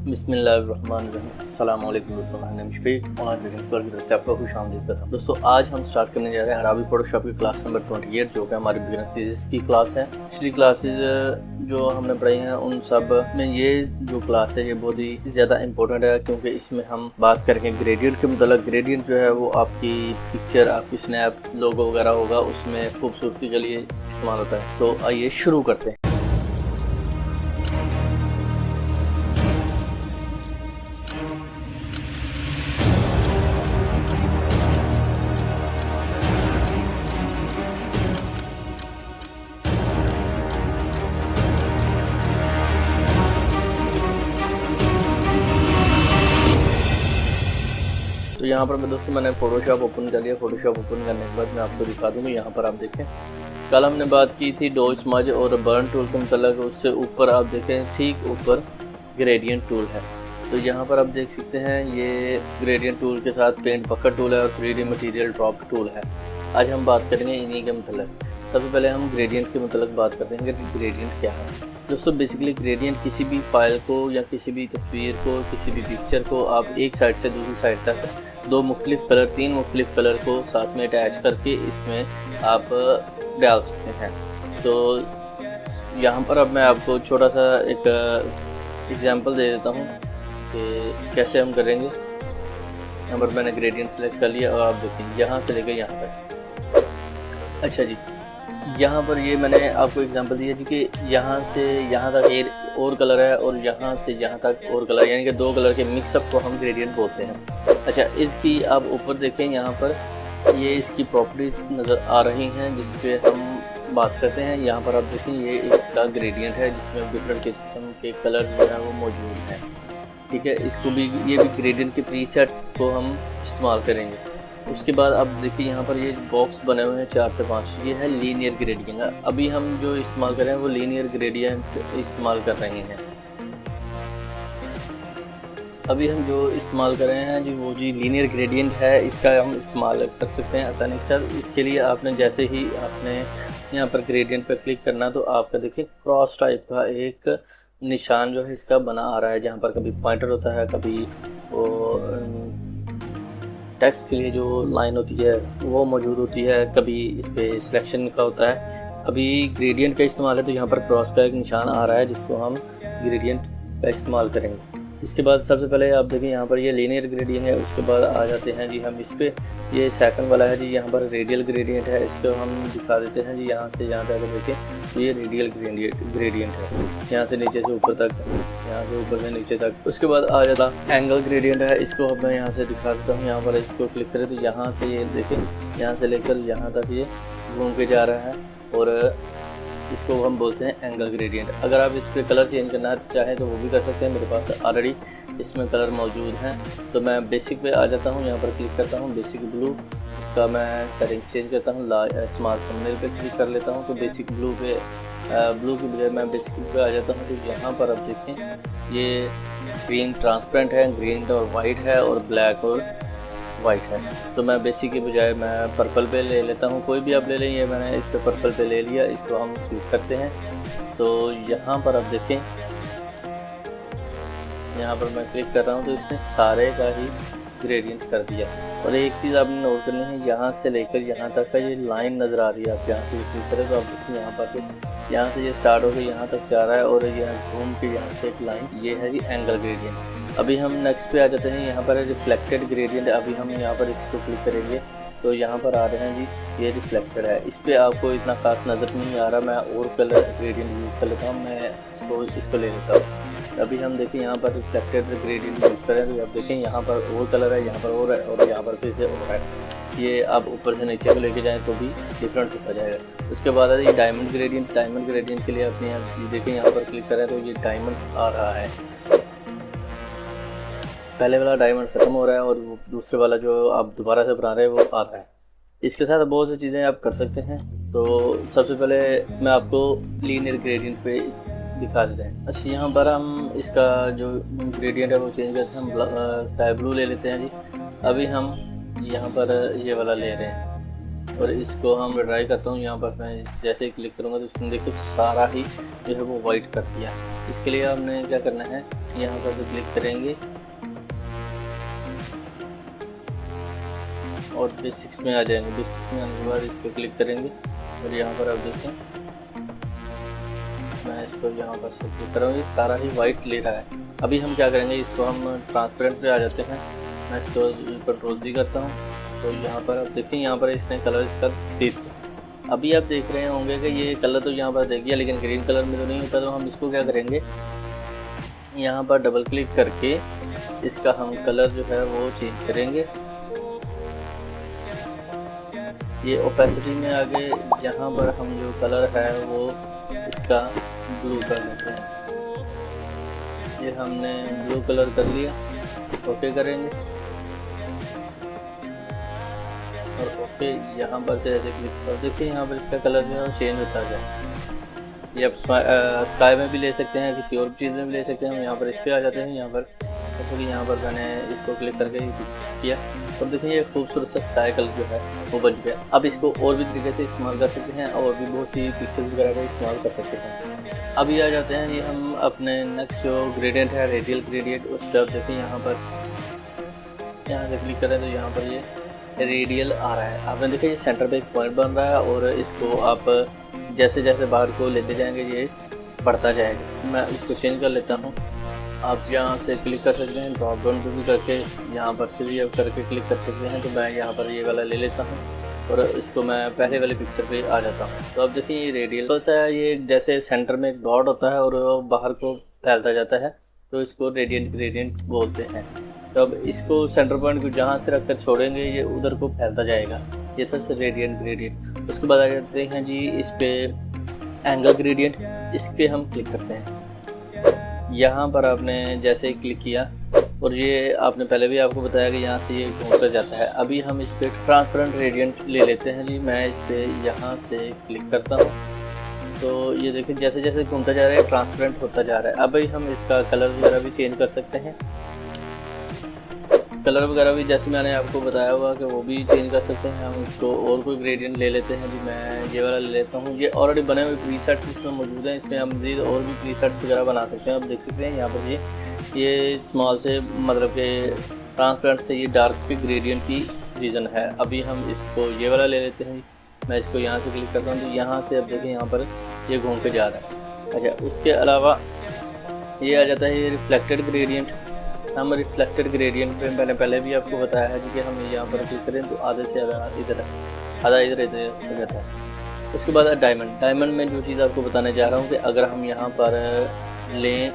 बिस्मिल्लाहिर्रहमानिर्रहीम। अस्सलाम वालेकुम दोस्तों, मैं नाम शफीक ऑनलाइन ट्रेडिंग स्कूल की तरफ से आपका खुश आमदीद करता हूँ। दोस्तों आज हम स्टार्ट करने जा रहे हैं अरबी फोटोशॉप की क्लास नंबर 28 जो कि हमारी बिगिनर सीरीज़ की क्लास है। पिछली क्लासेज जो हमने पढ़ाई हैं उन सब में ये जो क्लास है ये बहुत ही ज़्यादा इंपॉर्टेंट है, क्योंकि इसमें हम बात करेंगे ग्रेडियंट के मतलब। ग्रेडियंट जो है वो आपकी पिक्चर, आपकी स्नैप, लोगो वगैरह होगा उसमें खूबसूरती के लिए इस्तेमाल होता है। तो आइए शुरू करते हैं। तो यहाँ पर मैं दोस्तों मैंने फ़ोटोशॉप ओपन कर लिया। फ़ोटोशॉप ओपन करने के बाद मैं आपको दिखा दूँगा। यहाँ पर आप देखें, कल हमने बात की थी डो स्मज और बर्न टूल के मतलब। उससे ऊपर आप देखें, ठीक ऊपर ग्रेडियंट टूल है। तो यहाँ पर आप देख सकते हैं ये ग्रेडियंट टूल के साथ पेंट बकेट टूल है और 3D मटेरियल ड्रॉप टूल है। आज हम बात करेंगे इन्हीं के मतलब। सबसे पहले हम ग्रेडियंट के मतलब बात करते हैं कि ग्रेडियंट क्या है। दोस्तों बेसिकली ग्रेडियंट किसी भी फाइल को या किसी भी तस्वीर को, किसी भी पिक्चर को आप एक साइड से दूसरी साइड तक दो मुख्तलिफ कलर, तीन मुख्तलिफ कलर को साथ में अटैच करके इसमें आप डाल सकते हैं। तो यहाँ पर अब मैं आपको छोटा सा एक एग्जांपल दे देता हूँ कि कैसे हम करेंगे। यहाँ पर मैंने ग्रेडियंट सेलेक्ट कर लिया और आप देखिए यहाँ से लेकर यहाँ तक। अच्छा जी, यहाँ पर ये मैंने आपको एग्जांपल दिया जी कि यहाँ से यहाँ तक एक और कलर है और यहाँ से यहाँ तक और कलर, यानी कि दो कलर के मिक्सअप को हम ग्रेडियंट बोलते हैं। अच्छा, इसकी आप ऊपर देखें, यहाँ पर ये इसकी प्रॉपर्टीज़ नज़र आ रही हैं जिस पे हम बात करते हैं। यहाँ पर आप देखें ये इसका ग्रेडियंट है जिसमें डिफरेंट किस्म के कलर्स जो हैं वो मौजूद हैं। ठीक है, इसको भी, ये भी ग्रेडियंट के प्रीसेट को हम इस्तेमाल करेंगे। उसके बाद अब देखिए यहाँ पर ये बॉक्स बने हुए हैं 4 से 5, ये है लीनियर ग्रेडियंट। अभी हम जो इस्तेमाल कर रहे हैं वो लीनियर ग्रेडियंट इस्तेमाल कर रहे हैं। अभी हम जो इस्तेमाल कर रहे हैं जी वो जी लीनियर ग्रेडियंट है। इसका हम इस्तेमाल कर सकते हैं आसानी से। इसके लिए आपने जैसे ही आपने यहाँ पर ग्रेडियंट पर क्लिक करना तो आपका देखिए क्रॉस टाइप का एक निशान जो है इसका बना आ रहा है, जहाँ पर कभी पॉइंटर होता है, कभी वो टेक्स्ट के लिए जो लाइन होती है वो मौजूद होती है, कभी इस पर सिलेक्शन का होता है। अभी ग्रेडियंट का इस्तेमाल है तो यहाँ पर क्रॉस का एक निशान आ रहा है जिसको हम ग्रेडियंट का इस्तेमाल करेंगे। इसके बाद सबसे पहले आप देखें यहाँ पर ये लीनियर ग्रेडियंट है। उसके बाद आ जाते हैं जी हम इस पे, ये सेकंड वाला है जी, यहाँ पर रेडियल ग्रेडियंट है। इसको हम दिखा देते हैं जी, यहाँ से यहाँ तक देखें ये रेडियल ग्रेडियंट है, यहाँ से नीचे से ऊपर तक, यहाँ से ऊपर से नीचे तक। उसके बाद आ जाता एंगल ग्रेडियंट है। इसको अब मैं यहाँ से दिखा देता हूँ। यहाँ पर इसको क्लिक करें तो यहाँ से ये देखें, यहाँ से लेकर यहाँ तक ये घूम के जा रहा है और इसको हम बोलते हैं एंगल ग्रेडियंट। अगर आप इस पर कलर चेंज करना है तो चाहें तो वो भी कर सकते हैं। मेरे पास ऑलरेडी इसमें कलर मौजूद हैं तो मैं बेसिक पे आ जाता हूँ। यहाँ पर क्लिक करता हूँ बेसिक ब्लू, उसका मैं सेटिंग्स चेंज करता हूँ, स्मार्ट थंबनेल पे क्लिक कर लेता हूँ। तो बेसिक ब्लू पे, ब्लू की बजाय मैं बेसिक पे आ जाता हूँ। तो यहाँ पर आप देखें ये ग्रीन ट्रांसपेरेंट है, ग्रीन और वाइट है और ब्लैक और वाइट है। तो मैं बेसिक के बजाय मैं पर्पल पे ले लेता हूँ। कोई भी आप ले लें, ये मैंने इस पे पर्पल पे ले लिया। इसको हम क्लिक करते हैं तो यहाँ पर आप देखें, यहाँ पर मैं क्लिक कर रहा हूँ तो इसने सारे का ही ग्रेडियंट कर दिया। और एक चीज़ आपने नोट करनी है, यहाँ से लेकर यहाँ तक का ये लाइन नज़र आ रही है। आप यहाँ से क्लिक करें तो आप देखिए यहाँ पर से, यहाँ से ये स्टार्ट होकर यहाँ तक जा रहा है और यहाँ घूम के यहाँ से एक लाइन, ये है जी एंगल ग्रेडियंट। अभी हम नेक्स्ट पे आ जाते हैं। यहाँ पर है रिफ्लेक्टेड ग्रेडियंट। अभी हम यहाँ पर इसको क्लिक करेंगे तो यहाँ पर आ रहे हैं जी ये रिफ्लेक्टेड है। इस पर आपको इतना खास नज़र नहीं आ रहा। मैं और कलर ग्रेडियंट यूज़ कर लेता हूँ, मैं इसको ले लेता हूँ। अभी हम देखें यहाँ पर रिफ्लेक्टेड ग्रेडियंट यूज़ करें तो आप देखें यहाँ पर और कलर है, यहाँ पर और है और यहाँ पर फिर से और है। ये आप ऊपर से नीचे को लेके जाएँ तो भी डिफरेंट होता जाएगा। उसके बाद है ये डायमंड ग्रेडियंट। डायमंड ग्रेडियंट के लिए अपने यहाँ देखें, यहाँ पर क्लिक करें तो ये डायमंड आ रहा है। पहले वाला डायमंड ख़त्म हो रहा है और दूसरे वाला जो आप दोबारा से बना रहे हैं वो आ रहा है। इसके साथ बहुत सी चीज़ें आप कर सकते हैं। तो सबसे पहले मैं आपको लीनियर ग्रेडियंट पे दिखा देते हैं। अच्छा, यहाँ पर हम इसका जो ग्रेडियंट है वो चेंज करते हैं। हम स्काई ब्लू ले लेते हैं जी। अभी हम यहाँ पर ये वाला ले रहे हैं, और इसको हम ट्राई करता हूँ। यहाँ पर मैं जैसे ही क्लिक करूँगा तो उसने देखो सारा ही जो है वो वाइट कर दिया। इसके लिए हमने क्या करना है, यहाँ पर से क्लिक करेंगे और बेसिक्स में आ जाएंगे। बेसिक्स में आने के बाद इस पर क्लिक करेंगे और यहाँ पर आप देखें मैं इसको यहाँ पर से क्लिक करूँगी, सारा ही वाइट ले रहा है। अभी हम क्या करेंगे, इसको हम ट्रांसपेरेंट पे आ जाते हैं। मैं इसको Ctrl+Z करता हूँ तो यहाँ पर आप देखें, यहाँ पर इसने कलर इसका दे दिया। अभी आप देख रहे होंगे कि ये कलर तो यहाँ पर दे दिया लेकिन ग्रीन कलर में तो नहीं होता। तो हम इसको क्या करेंगे, यहाँ पर डबल क्लिक करके इसका हम कलर जो है वो चेंज करेंगे। ये ओपेसिटी में आगे यहाँ पर हम जो कलर है वो इसका ब्लू कर देते हैं। ये हमने ब्लू कलर कर लिया, ओके करेंगे और ओके यहाँ पर से ऐसे क्लिक कर देखिए, यहाँ पर इसका कलर जो है वो चेंज होता जाए। ये आप स्काई में भी ले सकते हैं, किसी और चीज़ में भी ले सकते हैं। हम यहाँ पर इस पर आ जाते हैं, यहाँ पर तो यहाँ पर मैंने इसको क्लिक करके किया तो देखिए ये खूबसूरत सा स्काई कलर जो है वो बन गया। अब इसको और भी तरीके से इस्तेमाल कर सकते हैं और भी बहुत सी पिक्चर्स वगैरह का इस्तेमाल कर सकते हैं। अभी आ जाते हैं ये हम अपने नेक्स्ट जो ग्रेडियंट है, रेडियल ग्रेडियंट, उस पर देखिए यहाँ से क्लिक करें तो यहाँ पर ये रेडियल आ रहा है। आपने देखा ये सेंटर पे एक पॉइंट बन रहा है और इसको आप जैसे जैसे बाहर को लेते जाएंगे ये बढ़ता जाएगा। मैं इसको चेंज कर लेता हूँ। आप यहाँ से क्लिक कर सकते हैं, ड्रॉप डाउन पे भी करके यहाँ पर से भी करके क्लिक कर सकते हैं। तो मैं यहाँ पर ये वाला ले लेता हूँ और इसको मैं पहले वाले पिक्चर पे आ जाता हूँ। तो अब देखिए ये रेडियल सा है, ये जैसे सेंटर में एक डॉट होता है और बाहर को फैलता जाता है, तो इसको रेडियंट ग्रेडियंट बोलते हैं। तो अब इसको सेंटर पॉइंट को जहाँ से रखकर छोड़ेंगे ये उधर को फैलता जाएगा। ये था रेडियंट ग्रेडियंट। उसके बाद आ जाते हैं जी इस पे एंगल ग्रेडियंट, इस पर हम क्लिक करते हैं। यहाँ पर आपने जैसे ही क्लिक किया और ये आपने पहले भी आपको बताया कि यहाँ से ये घूमता जाता है। अभी हम इस पर ट्रांसपेरेंट रेडियंट ले लेते हैं जी। मैं इस पर यहाँ से क्लिक करता हूँ तो ये देखिए जैसे जैसे घूमता जा रहा है ट्रांसपेरेंट होता जा रहा है। अभी हम इसका कलर वगैरह भी चेंज कर सकते हैं। कलर वगैरह भी जैसे मैंने आपको बताया हुआ कि वो भी चेंज कर सकते हैं। हम इसको और कोई ग्रेडियंट ले लेते हैं जी। मैं ये वाला ले लेता हूँ। ये ऑलरेडी बने हुए प्रीसेट्स इसमें मौजूद हैं, इसमें हम मज़ीद और भी प्रीसेट्स वगैरह बना सकते हैं। आप देख सकते हैं यहाँ पर ये स्मॉल से मतलब कि ट्रांसपेरेंट से ये डार्क पे ग्रेडियंट की रीजन है। अभी हम इसको ये वाला ले लेते हैं। मैं इसको यहाँ से क्लिक करता हूँ तो यहाँ से अब देखें यहाँ पर ये घूम के जा रहा है। अच्छा, उसके अलावा ये आ जाता है ये रिफ्लेक्टेड ग्रेडियंट। हम रिफ्लेक्टेड ग्रेडियंट पे मैंने पहले भी आपको बताया है कि हम यहाँ पर क्लिक करें तो आधे से आधा इधर हो जाता है। उसके बाद डायमंड में जो चीज़ आपको बताने जा रहा हूँ कि अगर हम यहाँ पर लें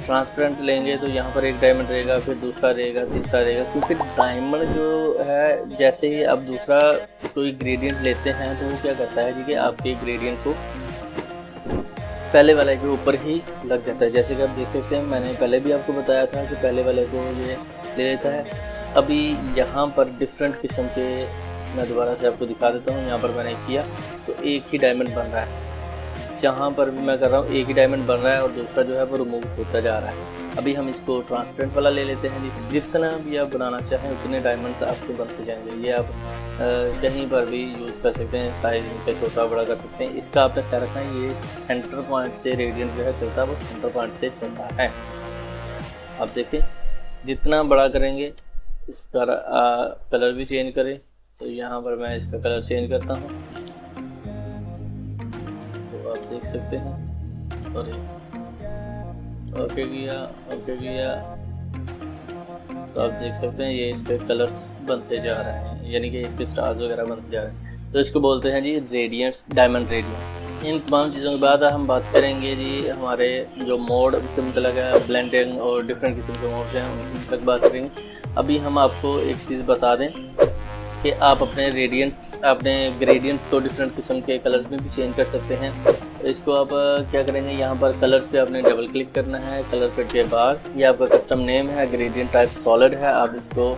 ट्रांसपेरेंट लेंगे तो यहाँ पर एक डायमंड रहेगा, फिर दूसरा रहेगा, तीसरा रहेगा। क्योंकि डायमंड जो है जैसे ही आप दूसरा कोई ग्रेडियंट लेते हैं तो वो क्या करता है जी कि आपके ग्रेडियंट को पहले वाले के ऊपर ही लग जाता है। जैसे कि आप देख सकते हैं मैंने पहले भी आपको बताया था कि पहले वाले को ये ले लेता है। अभी यहाँ पर डिफरेंट किस्म के मैं दोबारा से आपको दिखा देता हूँ। यहाँ पर मैंने किया तो एक ही डायमंड बन रहा है। जहाँ पर भी मैं कर रहा हूँ एक ही डायमंड बन रहा है और दूसरा जो है वो रिमूव होता जा रहा है। अभी हम इसको ट्रांसपेरेंट वाला ले लेते हैं। जितना भी आप बनाना चाहें उतने डायमंड्स आपको बनते जाएंगे। ये आप कहीं पर भी यूज़ कर सकते हैं, साइज इनका छोटा बड़ा कर सकते हैं। इसका आपने ख्याल रखना है ये सेंटर पॉइंट से रेडियंट जो है चलता है वो सेंटर पॉइंट से चलता है। आप देखें जितना बड़ा करेंगे इसका कलर भी चेंज करें। तो यहाँ पर मैं इसका कलर चेंज करता हूँ तो आप देख सकते हैं। और ओके किया तो आप देख सकते हैं ये इस पर कलर्स बनते जा रहे हैं, यानी कि इसके स्टार्स वगैरह बनते जा रहे हैं। तो इसको बोलते हैं जी रेडियंट्स, डायमंड रेडियंट। इन तमाम चीज़ों के बाद हम बात करेंगे जी हमारे जो मोड किस्म लगा है, ब्लेंडिंग और डिफरेंट किस्म के मोड्स हैं उन तक बात करेंगे। अभी हम आपको एक चीज़ बता दें कि आप अपने ग्रेडियंट्स को डिफरेंट किस्म के कलर्स में भी चेंज कर सकते हैं। तो इसको आप क्या करेंगे, यहाँ पर कलर्स पे आपने डबल क्लिक करना है। कलर कट के बाद ये आपका कस्टम नेम है, ग्रेडियंट टाइप सॉलिड है। आप इसको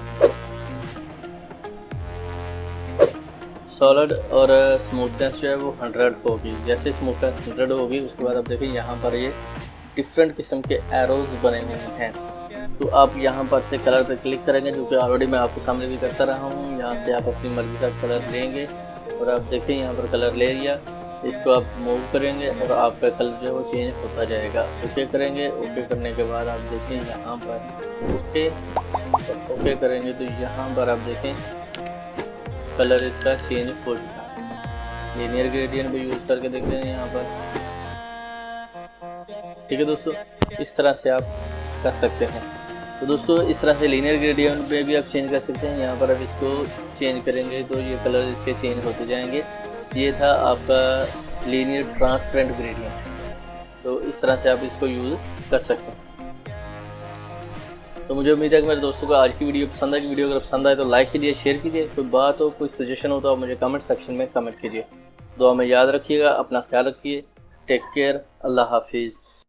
सॉलिड और स्मूथनेस जो है वो 100 होगी। जैसे स्मूथनेस 100 होगी उसके बाद आप देखिए यहाँ पर ये डिफरेंट किस्म के एरोज बने हुए हैं। तो आप यहाँ पर से कलर पे क्लिक करेंगे, जो कि ऑलरेडी मैं आपके सामने भी करता रहा हूँ। यहाँ से आप अपनी मर्ज़ी का कलर लेंगे और आप देखें यहाँ पर कलर ले लिया। इसको आप मूव करेंगे और आपका कलर जो है वो चेंज होता जाएगा। ओके करेंगे। ओके करने के बाद आप देखें यहाँ पर ओके करेंगे तो यहाँ पर आप देखें कलर इसका चेंज हो चुका है। लीनियर ग्रेडियंट भी यूज़ करके देख रहे हैं यहाँ पर। ठीक है दोस्तों, इस तरह से आप कर सकते हैं। तो दोस्तों इस तरह से लीनियर ग्रेडियंट पे भी आप चेंज कर सकते हैं। यहाँ पर आप इसको चेंज करेंगे तो ये कलर इसके चेंज होते जाएंगे। ये था आपका लीनियर ट्रांसपेरेंट ग्रेडियंट। तो इस तरह से आप इसको यूज़ कर सकते हैं। तो मुझे उम्मीद है कि मेरे दोस्तों को आज की वीडियो पसंद आई। वीडियो अगर पसंद आए तो लाइक कीजिए, शेयर कीजिए। कोई बात हो, कोई सजेशन हो तो आप मुझे कमेंट सेक्शन में कमेंट कीजिए। दुआ में याद रखिएगा, अपना ख्याल रखिए। टेक केयर, अल्लाह हाफिज़।